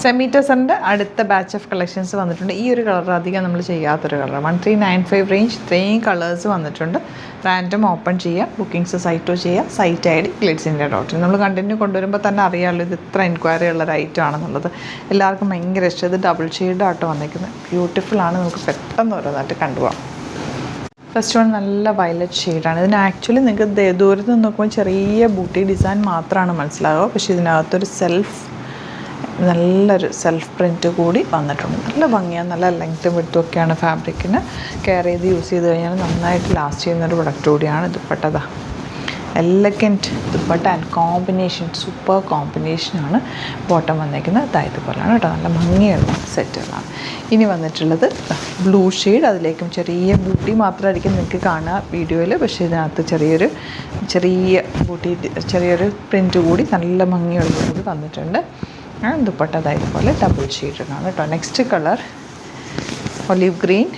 Semi ടെസറിൻ്റെ അടുത്ത batch of collections വന്നിട്ടുണ്ട്. ഈ ഒരു കളർ അധികം നമ്മൾ ചെയ്യാത്തൊരു കളർ. 1395 റേഞ്ച് ഇത്രയും കളേഴ്സ് വന്നിട്ടുണ്ട്. റാൻഡം ഓപ്പൺ ചെയ്യുക, ബുക്കിംഗ്സ് സൈറ്റോ ചെയ്യുക, സൈറ്റ് ഐ ഡി glitzindia.in. നമ്മൾ കണ്ടിന്യൂ കൊണ്ടുവരുമ്പോൾ തന്നെ അറിയാമല്ലോ ഇത് ഇത്ര എൻക്വയറി ഉള്ള ഒരു ഐറ്റം ആണെന്നുള്ളത്. എല്ലാവർക്കും ഭയങ്കര ഇഷ്ടം. ഇത് ഡബിൾ ഷെയ്ഡാട്ടോ വന്നിരിക്കുന്നത്. ബ്യൂട്ടിഫുൾ ആണ്. നമുക്ക് പെട്ടെന്ന് ഓരോന്നായിട്ട് കണ്ടുപോകാം. ഫസ്റ്റ് വൺ നല്ല വയലറ്റ് ഷെയ്ഡാണ്. ഇതിന് ആക്ച്വലി നിങ്ങൾക്ക് ദൂരത്ത് നിന്ന് നോക്കുമ്പോൾ ചെറിയ ബൂട്ടി ഡിസൈൻ മാത്രമാണ് മനസ്സിലാവുക. പക്ഷേ ഇതിനകത്തൊരു നല്ലൊരു സെൽഫ് പ്രിൻറ്റ് കൂടി വന്നിട്ടുണ്ട്. നല്ല ഭംഗിയാണ്. നല്ല ലെങ്ത്തും വിഡ്ത്തും ഒക്കെയാണ്. ഫാബ്രിക്കിന് കെയർ ചെയ്ത് യൂസ് ചെയ്ത് കഴിഞ്ഞാൽ നന്നായിട്ട് ലാസ്റ്റ് ചെയ്യുന്നൊരു പ്രൊഡക്റ്റ് കൂടിയാണ്. Dupatta elegant dupatta and combination, super കോമ്പിനേഷനാണ് ബോട്ടം വന്നേക്കുന്നത്. ഇതുപോലെയാണ് കേട്ടോ. നല്ല ഭംഗിയുള്ള സെറ്റുകളാണ്. ഇനി വന്നിട്ടുള്ളത് ബ്ലൂ ഷെയ്ഡ്. അതിലേക്കും ചെറിയ ബൂട്ടി മാത്രമായിരിക്കും നിങ്ങൾക്ക് കാണുക വീഡിയോയിൽ. പക്ഷേ ഇതിനകത്ത് ചെറിയൊരു പ്രിൻറ്റ് കൂടി നല്ല ഭംഗിയുള്ളത് കൂടി വന്നിട്ടുണ്ട്. ദുപ്പട്ട ഇതുപോലെ ഡബിൾ ഷെയ്ഡാണ് കേട്ടോ. Next colour olive green.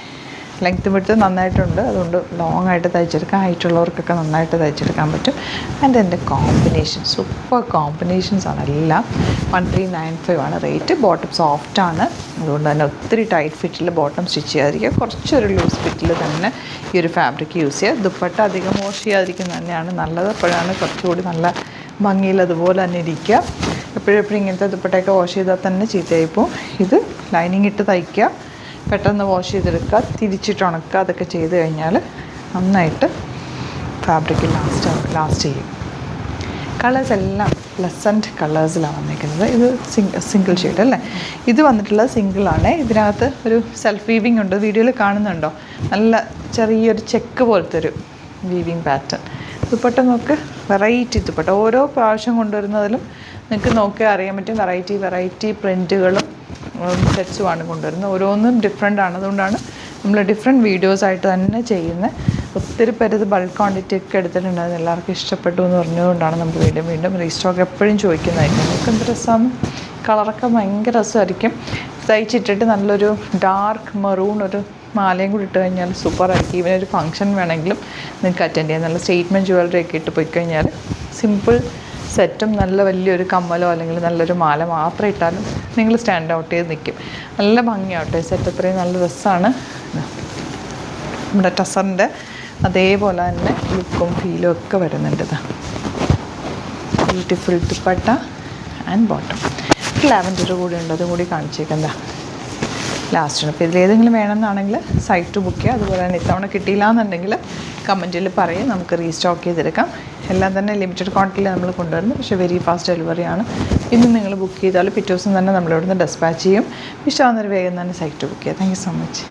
Length വിട്ട് നന്നായിട്ടുണ്ട്. അതുകൊണ്ട് ലോങ് ആയിട്ട് തയ്ച്ചെടുക്കാം. ഹൈറ്റുള്ളവർക്കൊക്കെ നന്നായിട്ട് തയ്ച്ചെടുക്കാൻ പറ്റും. ആൻഡ് എൻ്റെ കോമ്പിനേഷൻ സൂപ്പർ കോമ്പിനേഷൻസാണ് എല്ലാം. 1395 ആണ് റേറ്റ്. ബോട്ടം സോഫ്റ്റാണ്. അതുകൊണ്ട് തന്നെ ഒത്തിരി ടൈറ്റ് ഫിറ്റിൽ ബോട്ടം സ്റ്റിച്ച് ചെയ്യാതിരിക്കുക. കുറച്ചൊരു ലൂസ് ഫിറ്റിൽ തന്നെ ഈ ഒരു ഫാബ്രിക് യൂസ് ചെയ്യുക. ദുപ്പട്ട അധികം വാഷ് ചെയ്യാതിരിക്കുന്നത് തന്നെയാണ് നല്ലത്. അപ്പോഴാണ് കുറച്ചുകൂടി നല്ല ഭംഗിയിൽ അതുപോലെ തന്നെ ഇരിക്കുക. എപ്പോഴും ഇങ്ങനത്തെ ദുപ്പട്ടയൊക്കെ വാഷ് ചെയ്താൽ തന്നെ ചീത്തയായിപ്പോവും. ഇത് ലൈനിങ് ഇട്ട് തയ്ക്കുക, പെട്ടെന്ന് വാഷ് ചെയ്തെടുക്കുക, തിരിച്ചിട്ട് ഉണക്കുക. അതൊക്കെ ചെയ്ത് കഴിഞ്ഞാൽ നന്നായിട്ട് ഫാബ്രിക് ലാസ്റ്റ് ചെയ്യും. കളേഴ്സ് എല്ലാം പ്ലസൻറ്റ് കളേഴ്സിലാണ് വന്നിരിക്കുന്നത്. ഇത് സിംഗിൾ ഷെയ്ഡ് അല്ലേ. ഇത് വന്നിട്ടുള്ളത് സിംഗിളാണ്. ഇതിനകത്ത് ഒരു സെൽഫ് വീവിങ് ഉണ്ട്. വീഡിയോയിൽ കാണുന്നുണ്ടോ? നല്ല ചെറിയൊരു ചെക്ക് പോലത്തെ ഒരു വീവിങ് പാറ്റേൺ. ദുപ്പട്ട നോക്ക്, വെറൈറ്റി ദുപ്പട്ട. ഓരോ പ്രാവശ്യം കൊണ്ടുവരുന്നതിലും നിങ്ങൾക്ക് നോക്കിയാൽ അറിയാൻ പറ്റും വെറൈറ്റി പ്രിൻറ്റുകളും സെറ്റ്സുമാണ് കൊണ്ടുവരുന്നത്. ഓരോന്നും ഡിഫറെൻ്റ് ആണ്. അതുകൊണ്ടാണ് നമ്മൾ ഡിഫറെൻറ്റ് വീഡിയോസായിട്ട് തന്നെ ചെയ്യുന്നത്. ഒത്തിരി പേര് ഇത് ബൾക്ക് ക്വാണ്ടിറ്റി ഒക്കെ എടുത്തിട്ടുണ്ടായിരുന്നു. എല്ലാവർക്കും ഇഷ്ടപ്പെട്ടു എന്ന് പറഞ്ഞതുകൊണ്ടാണ് നമ്മൾ വീണ്ടും റീസ്റ്റോക്ക് എപ്പോഴും ചോദിക്കുന്നതായിരിക്കും. നമുക്ക് എന്ത് രസമാണ്. കളറൊക്കെ ഭയങ്കര രസമായിരിക്കും. തയ്ച്ചിട്ടിട്ട് നല്ലൊരു ഡാർക്ക് മെറൂൺ ഒരു മാലയും കൂടി ഇട്ട് കഴിഞ്ഞാൽ സൂപ്പറായിരിക്കും. ഇവനൊരു ഫംഗ്ഷൻ വേണമെങ്കിലും നിങ്ങൾക്ക് അറ്റൻഡ് ചെയ്യാം. നല്ല സ്റ്റേറ്റ്മെൻറ്റ് ജ്വല്ലറി ഒക്കെ ഇട്ട് പോയി കഴിഞ്ഞാൽ സിമ്പിൾ സെറ്റും നല്ല വലിയൊരു കമ്മലോ അല്ലെങ്കിൽ നല്ലൊരു മാല മാത്രം ഇട്ടാലും നിങ്ങൾ സ്റ്റാൻഡ് ഔട്ട് ചെയ്ത് നിൽക്കും. നല്ല ഭംഗിയാവട്ടെ സെറ്റ്. അത്രയും നല്ല രസമാണ്. നമ്മുടെ ടസറിൻ്റെ അതേപോലെ തന്നെ ലുക്കും ഫീലും ഒക്കെ വരുന്നുണ്ട്. Beautiful dupatta and bottom. Lavender കൂടി ഉണ്ട്. അതും കൂടി കാണിച്ചേക്കെന്താ ലാസ്റ്റാണ്. അപ്പോൾ ഇതിലേതെങ്കിലും വേണമെന്നാണെങ്കിൽ സൈറ്റ് ബുക്ക് ചെയ്യുക. അതുപോലെ തന്നെ ഇത്തവണ കിട്ടിയില്ല എന്നുണ്ടെങ്കിൽ കമൻറ്റിൽ പറയും, നമുക്ക് റീസ്റ്റോക്ക് ചെയ്തെടുക്കാം. എല്ലാം തന്നെ ലിമിറ്റഡ് ക്വാണ്ടിറ്റിയിൽ നമ്മൾ കൊണ്ടുവരുന്നത്. പക്ഷേ വെരി ഫാസ്റ്റ് ഡെലിവറിയാണ്. ഇന്ന് നിങ്ങൾ ബുക്ക് ചെയ്താൽ പിറ്റേ ദിവസം തന്നെ നമ്മളിവിടുന്ന് ഡെസ്പാച്ച് ചെയ്യും. ഇഷ്ടമാകുന്നൊരു വേഗം തന്നെ സൈറ്റ് ബുക്ക് ചെയ്യുക. Thank you so much.